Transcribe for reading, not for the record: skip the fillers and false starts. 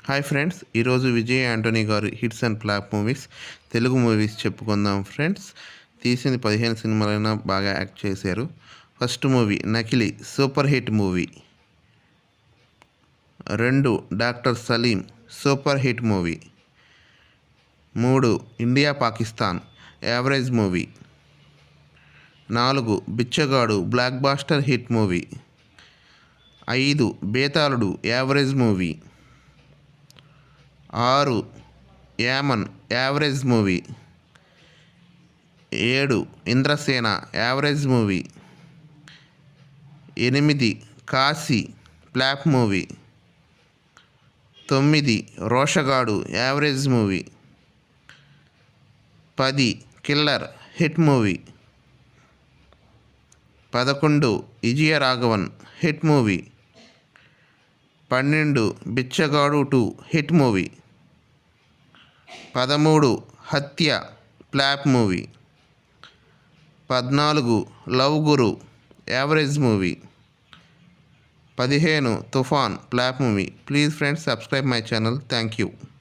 Hi friends, ఈరోజు విజయ్ యాంటోనీ గారు hits and flop movies Telugu movies చెప్పుకుందాం ఫ్రెండ్స్. తీసింది 15 సినిమాలైనా బాగా యాక్ట్ చేశారు. First movie Nakili, super hit movie. 2 doctor Saleem, super hit movie. 3 India Pakistan, average movie. 4 Bichagadu, blockbuster hit movie. 5 Bethaludu, average movie. 6 Yaman, average movie. 7 Indrasena, average movie. 8 Kasi, flop movie. 9 Roshagadu, average movie. 10 killer, hit movie. 11 Vijayaraghavan, hit movie. 12 బిచ్చగాడు 2, hit movie. 13 హత్య, flop movie. 14 love గురు, average movie. 15 తుఫాన్, flop movie. Please friends, subscribe my channel. Thank you.